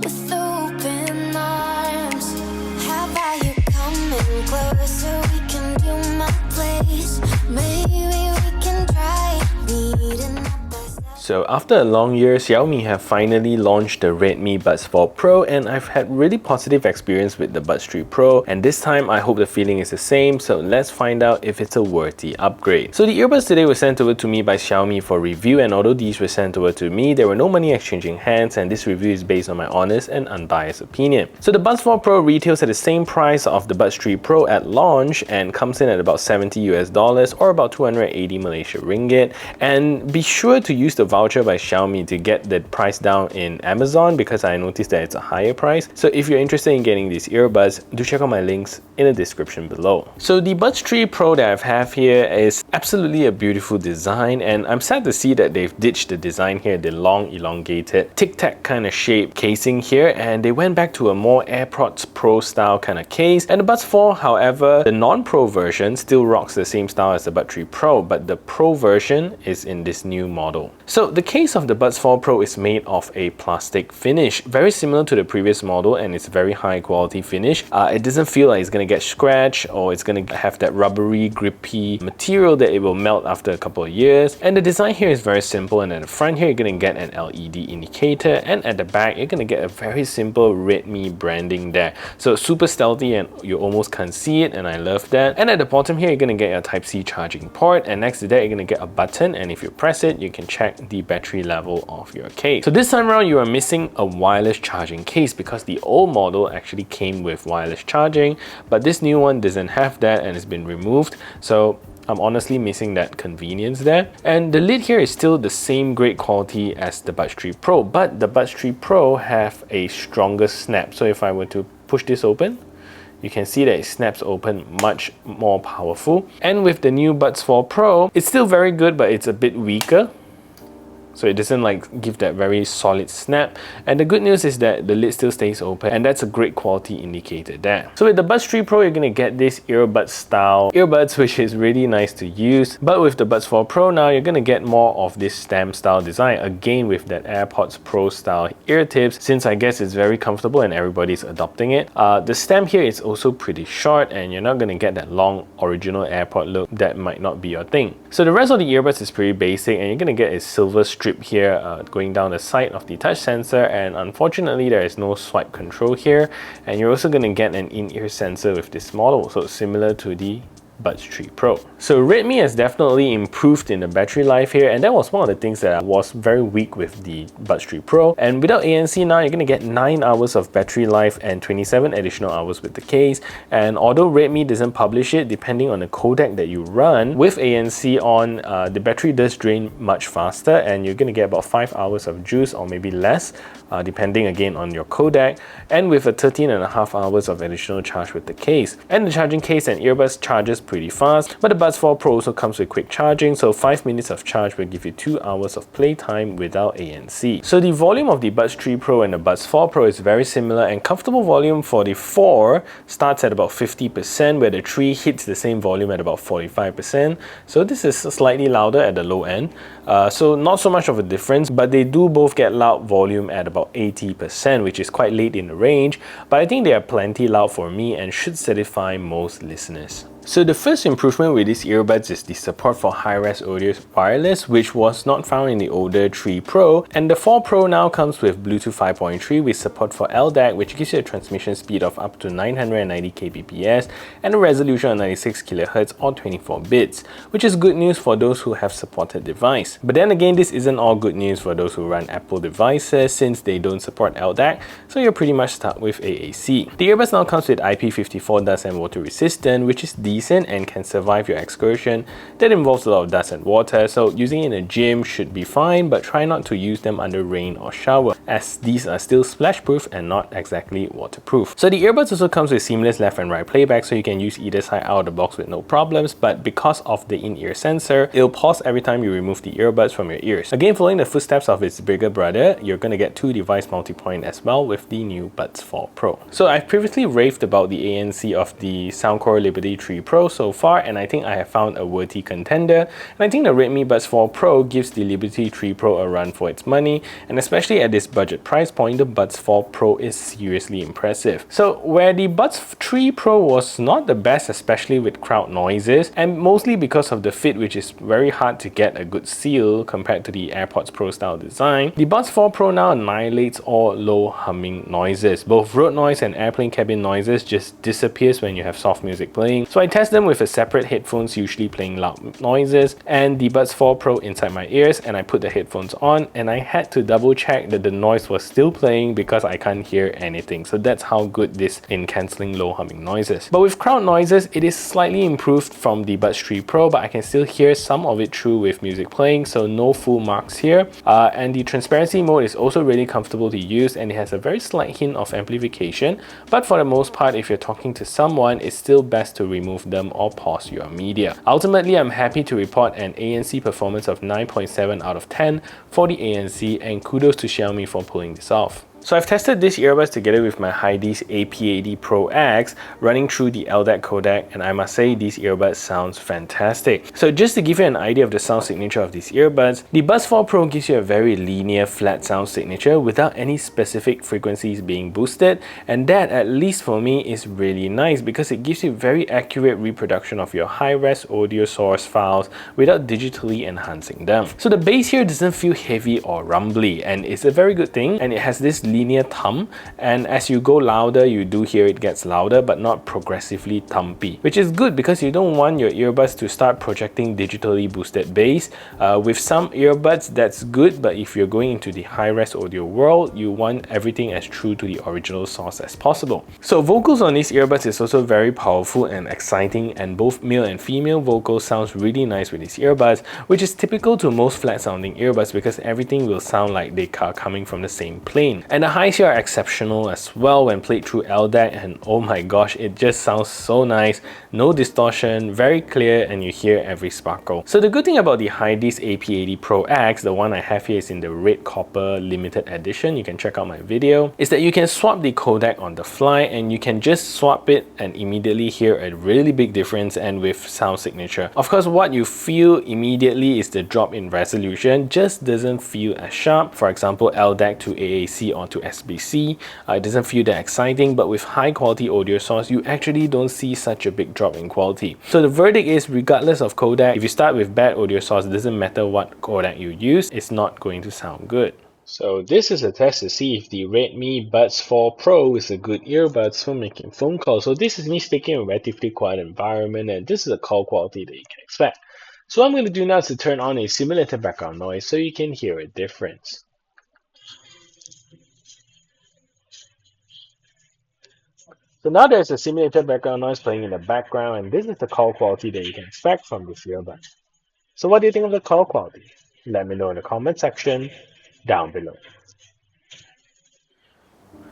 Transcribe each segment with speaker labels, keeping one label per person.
Speaker 1: with open arms. How about you coming closer? We can do my place. Maybe we can try meeting up.
Speaker 2: So after a long year, Xiaomi have finally launched the Redmi Buds 4 Pro, and I've had really positive experience with the Buds 3 Pro, and this time I hope the feeling is the same, so let's find out if it's a worthy upgrade. So the earbuds today were sent over to me by Xiaomi for review, and although these were sent over to me, there were no money exchanging hands, and this review is based on my honest and unbiased opinion. So the Buds 4 Pro retails at the same price of the Buds 3 Pro at launch and comes in at about $70 or about 280 Malaysia ringgit. And be sure to use the voucher by Xiaomi to get the price down in Amazon, because I noticed that it's a higher price. So if you're interested in getting these earbuds, do check out my links in the description below. So the Buds 3 Pro that I have here is absolutely a beautiful design, and I'm sad to see that they've ditched the design here, the long elongated tic-tac kind of shape casing here, and they went back to a more AirPods Pro style kind of case. And the Buds 4, however, the non-Pro version still rocks the same style as the Buds 3 Pro, but the Pro version is in this new model. So the case of the Buds 4 Pro is made of a plastic finish, very similar to the previous model, and it's very high quality finish. It doesn't feel like it's going to get scratched or it's going to have that rubbery, grippy material that it will melt after a couple of years. And the design here is very simple, and at the front here you're going to get an LED indicator, and at the back you're going to get a very simple Redmi branding there. So super stealthy and you almost can't see it, and I love that. And at the bottom here you're going to get your Type-C charging port, and next to that you're going to get a button, and if you press it you can check the battery level of your case. So this time around you are missing a wireless charging case, because the old model actually came with wireless charging, but this new one doesn't have that and it's been removed. So I'm honestly missing that convenience there. And the lid here is still the same great quality as the Buds 3 Pro, but the Buds 3 Pro have a stronger snap. So if I were to push this open, you can see that it snaps open much more powerful. And with the new Buds 4 Pro, it's still very good, but it's a bit weaker. So it doesn't like give that very solid snap. And the good news is that the lid still stays open, and that's a great quality indicator there. So with the Buds 3 Pro, you're gonna get this earbud style earbuds, which is really nice to use. But with the Buds 4 Pro now, you're gonna get more of this stem style design, again with that AirPods Pro style ear tips, since I guess it's very comfortable and everybody's adopting it. The stem here is also pretty short, and you're not gonna get that long original AirPod look. That might not be your thing. So the rest of the earbuds is pretty basic, and you're gonna get a silver strip here going down the side of the touch sensor, and unfortunately there is no swipe control here. And you're also going to get an in-ear sensor with this model, so similar to the Buds 3 Pro. So Redmi has definitely improved in the battery life here, and that was one of the things that was very weak with the Buds 3 Pro. And without ANC now, you're going to get 9 hours of battery life and 27 additional hours with the case. And although Redmi doesn't publish it, depending on the codec that you run, with ANC on, the battery does drain much faster, and you're going to get about 5 hours of juice or maybe less, depending again on your codec, and with a 13.5 hours of additional charge with the case. And the charging case and earbuds charges pretty fast, but the Buds 4 Pro also comes with quick charging, so 5 minutes of charge will give you 2 hours of playtime without ANC. So the volume of the Buds 3 Pro and the Buds 4 Pro is very similar, and comfortable volume for the 4 starts at about 50%, where the 3 hits the same volume at about 45%. So this is slightly louder at the low end, so not so much of a difference, but they do both get loud volume at about 80%, which is quite late in the range, but I think they are plenty loud for me and should satisfy most listeners. So the first improvement with these earbuds is the support for high-res audio wireless, which was not found in the older 3 Pro. And the 4 Pro now comes with Bluetooth 5.3 with support for LDAC, which gives you a transmission speed of up to 990 kbps and a resolution of 96 kHz or 24 bits, which is good news for those who have supported device. But then again, this isn't all good news for those who run Apple devices, since they don't support LDAC, so you're pretty much stuck with AAC. The earbuds now comes with IP54 dust and water resistant, which is decent and can survive your excursion that involves a lot of dust and water, so using it in a gym should be fine, but try not to use them under rain or shower, as these are still splash proof and not exactly waterproof. So the earbuds also comes with seamless left and right playback, so you can use either side out of the box with no problems, but because of the in-ear sensor, it'll pause every time you remove the earbuds from your ears. Again, following the footsteps of its bigger brother, you're going to get 2 device multi-point as well with the new Buds 4 Pro. So I've previously raved about the ANC of the Soundcore Liberty 3 3 Pro so far, and I think I have found a worthy contender. And I think the Redmi Buds 4 Pro gives the Liberty 3 Pro a run for its money, and especially at this budget price point, the Buds 4 Pro is seriously impressive. So where the Buds 3 Pro was not the best, especially with crowd noises, and mostly because of the fit, which is very hard to get a good seal compared to the AirPods Pro style design, the Buds 4 Pro now annihilates all low humming noises. Both road noise and airplane cabin noises just disappears when you have soft music playing. So I test them with a separate headphones usually playing loud noises and the Buds 4 Pro inside my ears, and I put the headphones on and I had to double check that the noise was still playing because I can't hear anything. So that's how good this in cancelling low humming noises. But with crowd noises, it is slightly improved from the Buds 3 Pro, but I can still hear some of it through with music playing, so no full marks here. And the transparency mode is also really comfortable to use, and it has a very slight hint of amplification, but for the most part, if you're talking to someone, it's still best to remove them or pause your media. Ultimately, I'm happy to report an ANC Performance of 9.7 out of 10 for the ANC, and kudos to Xiaomi for pulling this off. So I've tested these earbuds together with my Hydease AP80 Pro X running through the LDAC codec, and I must say these earbuds sounds fantastic. So just to give you an idea of the sound signature of these earbuds, the Buds 4 Pro gives you a very linear flat sound signature without any specific frequencies being boosted, and that, at least for me, is really nice because it gives you very accurate reproduction of your high-res audio source files without digitally enhancing them. So the bass here doesn't feel heavy or rumbly, and it's a very good thing, and it has this linear thumb, and as you go louder, you do hear it gets louder, but not progressively thumpy, which is good because you don't want your earbuds to start projecting digitally boosted bass. With some earbuds, that's good, but if you're going into the high-res audio world, you want everything as true to the original source as possible. So vocals on these earbuds is also very powerful and exciting, and both male and female vocals sounds really nice with these earbuds, which is typical to most flat-sounding earbuds because everything will sound like they are coming from the same plane. And the highs here are exceptional as well when played through LDAC, and oh my gosh, it just sounds so nice. No distortion, very clear, and you hear every sparkle. So the good thing about the Hydease AP80 Pro X, the one I have here is in the red copper limited edition, you can check out my video, is that you can swap the codec on the fly, and you can just swap it and immediately hear a really big difference and with sound signature. Of course, what you feel immediately is the drop in resolution just doesn't feel as sharp. For example, LDAC to AAC or to SBC, it doesn't feel that exciting, but with high quality audio source, you actually don't see such a big drop in quality. So the verdict is, regardless of codec, if you start with bad audio source, it doesn't matter what codec you use, it's not going to sound good. So this is a test to see if the Redmi Buds 4 Pro is a good earbuds for making phone calls. So this is me speaking in a relatively quiet environment, and this is the call quality that you can expect. So what I'm going to do now is to turn on a simulated background noise so you can hear a difference. So now there's a simulated background noise playing in the background, and this is the call quality that you can expect from this earbud. So what do you think of the call quality? Let me know in the comment section down below.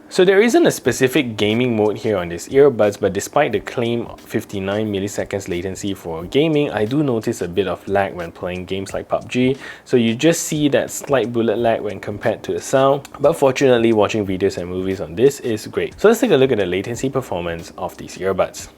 Speaker 2: So there isn't a specific gaming mode here on these earbuds, but despite the claim 59 milliseconds latency for gaming, I do notice a bit of lag when playing games like PUBG. So you just see that slight bullet lag when compared to the sound, but fortunately watching videos and movies on this is great. So let's take a look at the latency performance of these earbuds.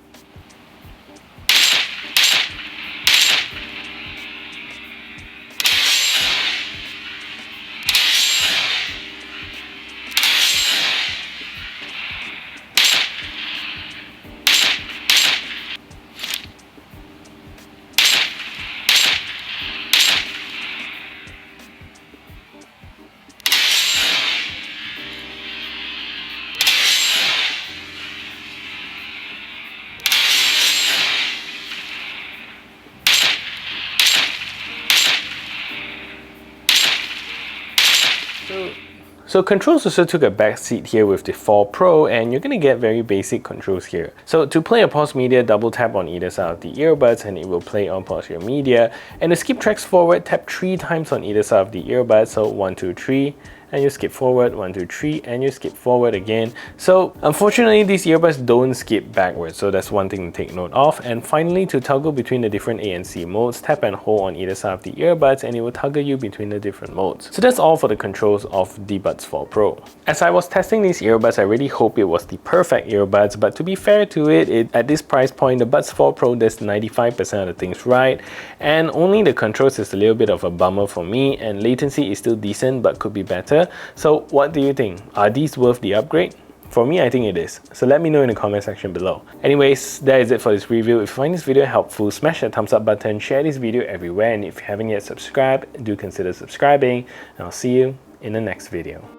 Speaker 2: So controls also took a back seat here with the 4 Pro, and you're going to get very basic controls here. So to play or pause media, double tap on either side of the earbuds and it will play or pause your media. And to skip tracks forward, tap 3 times on either side of the earbuds, so 1, 2, 3. and you skip forward, 1, 2, 3, and you skip forward again. So unfortunately, these earbuds don't skip backwards, so that's one thing to take note of. And finally, to toggle between the different ANC modes, tap and hold on either side of the earbuds and it will toggle you between the different modes. So that's all for the controls of the Buds 4 Pro. As I was testing these earbuds, I really hope it was the perfect earbuds, but to be fair to it, at this price point, the Buds 4 Pro does 95% of the things right, and only the controls is a little bit of a bummer for me, and latency is still decent but could be better. So what do you think? Are these worth the upgrade? For me, I think it is. So let me know in the comment section below. Anyways, that is it for this review. If you find this video helpful, smash that thumbs up button, share this video everywhere, and if you haven't yet subscribed, do consider subscribing, and I'll see you in the next video.